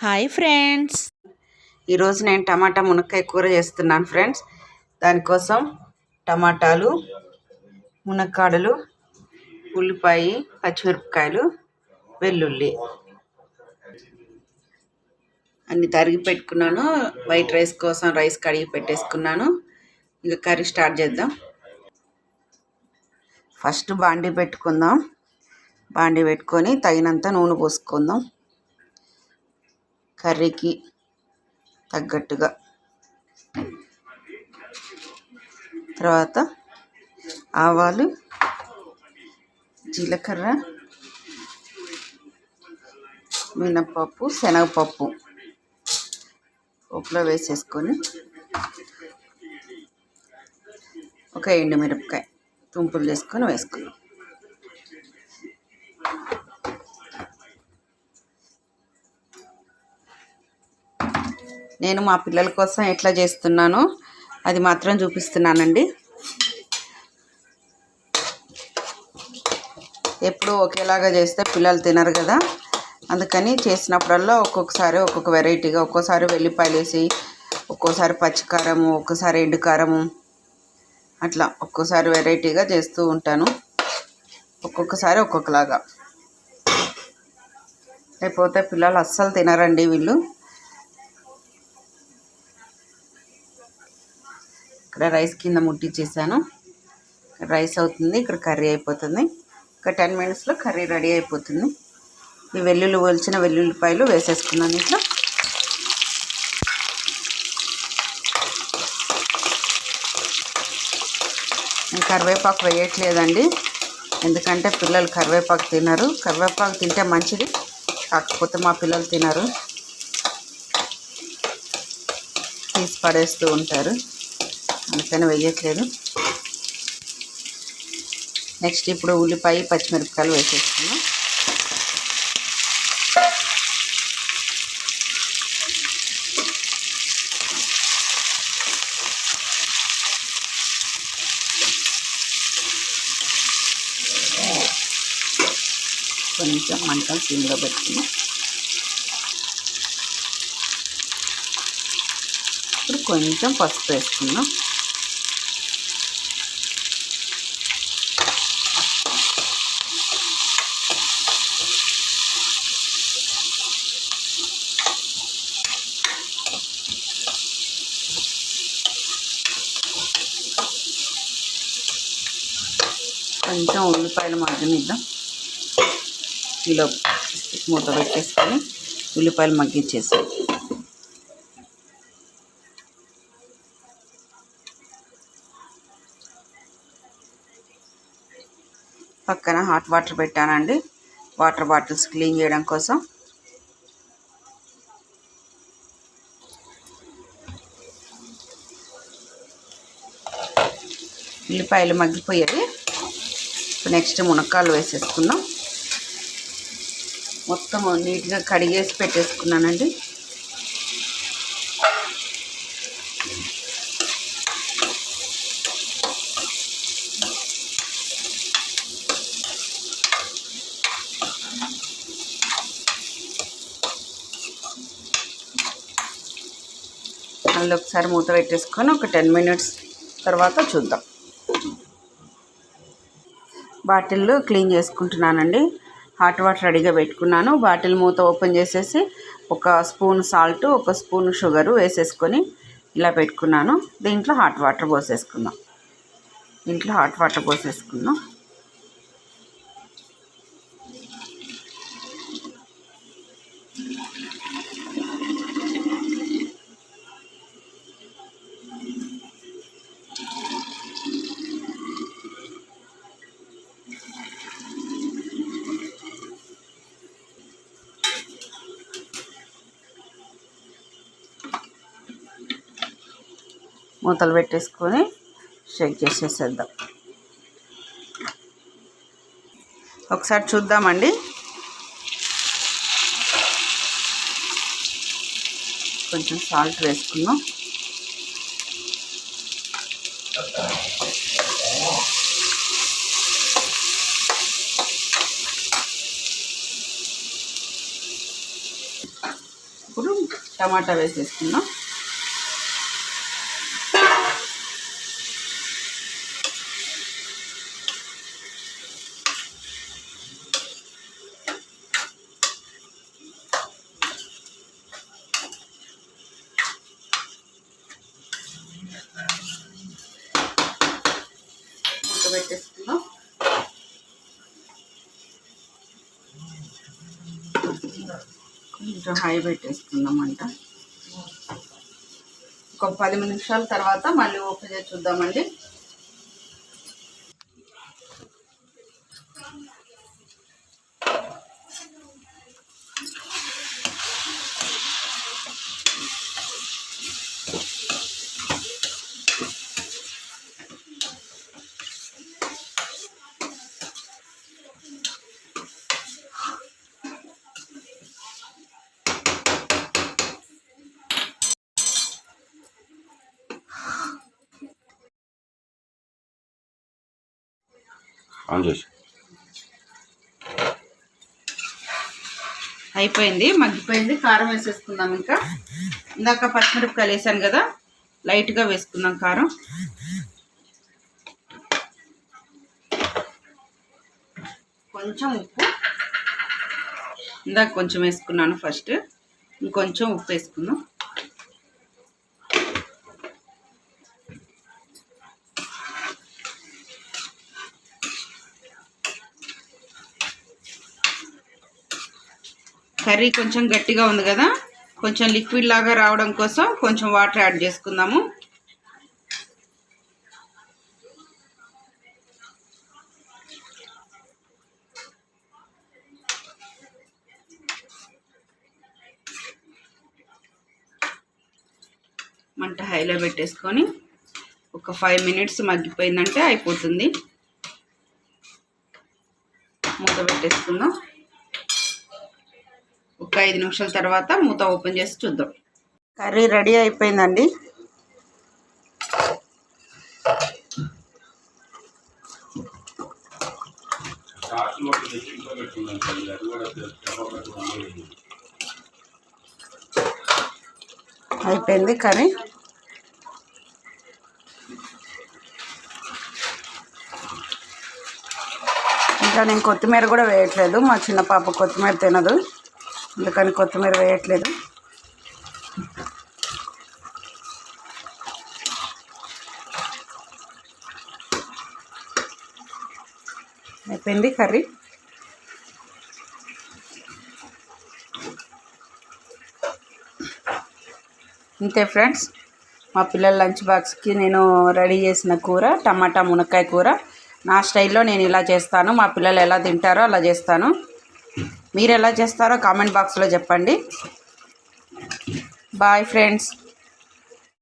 Hi friends, ఈరోజు నేను టమాటా మునక్కాయ కూర చేస్తున్నాను ఫ్రెండ్స్. దానికోసం టమాటాలు, మునక్కాడలు, ఉల్లిపాయ, పచ్చిమిరపకాయలు, వెల్లుల్లి అన్ని తరిగి పెట్టుకున్నాను. వైట్ రైస్ కోసం రైస్ కడిగి పెట్టేసుకున్నాను. ఇంకా కర్రీ స్టార్ట్ చేద్దాం. ఫస్ట్ బాండీ పెట్టుకుందాం. బాండీ పెట్టుకొని తగినంత నూనె పోసుకుందాం. కర్రీకి తగ్గట్టుగా. తర్వాత ఆవాలు, జీలకర్ర, మినపప్పు, శనగపప్పు ఉప్పులో వేసేసుకొని ఒక ఎండుమిరపకాయ తుంపులు చేసుకొని వేసుకున్నాం. నేను మా పిల్లల కోసం ఎట్లా చేస్తున్నానో అది మాత్రం చూపిస్తున్నానండి. ఎప్పుడూ ఒకేలాగా చేస్తే పిల్లలు తినరు కదా, అందుకని చేసినప్పుడల్లా ఒక్కొక్కసారి ఒక్కొక్క వెరైటీగా, ఒక్కోసారి వెల్లిపాయలు వేసి, ఒక్కోసారి పచ్చికారము, ఒక్కోసారి ఎండుకారము, అట్లా ఒక్కోసారి వెరైటీగా చేస్తూ ఉంటాను. ఒక్కొక్కసారి ఒక్కొక్కలాగా, లేకపోతే పిల్లలు అస్సలు తినరండి వీళ్ళు. ఇక్కడ రైస్ కింద ముట్టించేసాను. రైస్ అవుతుంది, ఇక్కడ కర్రీ అయిపోతుంది. ఒక 10 minutesలో కర్రీ రెడీ అయిపోతుంది. ఈ వెల్లుల్లి ఒలిచిన వెల్లుల్లిపాయలు వేసేసుకున్నాను ఇట్లా. నేను కరివేపాకు వేయట్లేదండి, ఎందుకంటే పిల్లలు కరివేపాకు తినరు. కరివేపాకు తింటే మంచిది, కాకపోతే మా పిల్లలు తినరు, తీసి పడేస్తూ ఉంటారు, అందుకని వేయట్లేదు. నెక్స్ట్ ఇప్పుడు ఉల్లిపాయ, పచ్చిమిరపకాయలు వేసేసుకున్నాం. కొంచెం మంటం సిమ్లో పెట్టుకున్నాం. ఇప్పుడు కొంచెం పసుపు వేసుకున్నాం. కొంచెం ఉల్లిపాయలు మగ్గనిద్దాం. కిలో మూత పెట్టేసుకొని ఉల్లిపాయలు మగ్గించేసాం. పక్కన హాట్ వాటర్ పెట్టానండి, వాటర్ బాటిల్స్ క్లీన్ చేయడం కోసం. ఉల్లిపాయలు మగ్గిపోయాయి. నెక్స్ట్ మునక్కాయలు వేసేసుకున్నాం. మొత్తం నీట్గా కడిగేసి పెట్టేసుకున్నానండి. మళ్ళీ ఒకసారి మూత పెట్టేసుకొని ఒక 10 minutes తర్వాత చూద్దాం. బాటిల్ క్లీన్ చేసుకుంటున్నానండి. హాట్ వాటర్ రెడీగా పెట్టుకున్నాను. బాటిల్ మూత ఓపెన్ చేసేసి ఒక స్పూన్ సాల్ట్, ఒక స్పూన్ షుగరు వేసేసుకొని ఇలా పెట్టుకున్నాను. దీంట్లో హాట్ వాటర్ పోసేసుకుందాం. మూతలు పెట్టేసుకొని షేక్ చేసేసేద్దాం. ఒకసారి చూద్దామండి. కొంచెం సాల్ట్ వేసుకుందాం. ఇప్పుడు టమాటా వేసేసుకుందాం. మూత పెట్టేసుకుందాం. కొంచెం హై పెట్టేసుకుందాం అంట. ఒక 10 నిమిషాల తర్వాత మళ్ళీ ఓపెన్ చేసి చూద్దామండి. అయిపోయింది, మగ్గిపోయింది. కారం వేసేసుకుందాం. ఇంకా ఇందాక పచ్చిమిరపకాయలు వేసాను కదా, లైట్గా వేసుకుందాం కారం. కొంచెం ఉప్పు, ఇందాక కొంచెం వేసుకున్నాను ఫస్ట్, ఇంకొంచెం ఉప్పు వేసుకుందాం. కర్రీ కొంచెం గట్టిగా ఉంది కదా, కొంచెం లిక్విడ్ లాగా రావడం కోసం కొంచెం వాటర్ యాడ్ చేసుకుందాము. మంట హైలో పెట్టేసుకొని ఒక 5 మినిట్స్ మగ్గిపోయిందంటే అయిపోతుంది. మూత పెట్టేసుకుందాం. ఒక 5 నిమిషాల తర్వాత మూత ఓపెన్ చేసి చూద్దాం. కర్రీ రెడీ అయిపోయిందండి. అయిపోయింది కర్రీ. ఇంకా నేను కొత్తిమీర కూడా వేయట్లేదు. మా చిన్న పాప కొత్తిమీర తినదు, అందుకని కొత్తిమీర వేయట్లేదు. అయిపోయింది కర్రీ. ఇంతే ఫ్రెండ్స్, మా పిల్లల లంచ్ బాక్స్కి నేను రెడీ చేసిన కూర టమాటా మునక్కాయ కూర. నా స్టైల్లో నేను ఇలా చేస్తాను, మా పిల్లలు ఎలా తింటారో అలా చేస్తాను. మీరు ఎలా చేస్తారో కామెంట్ బాక్స్లో చెప్పండి. Bye friends.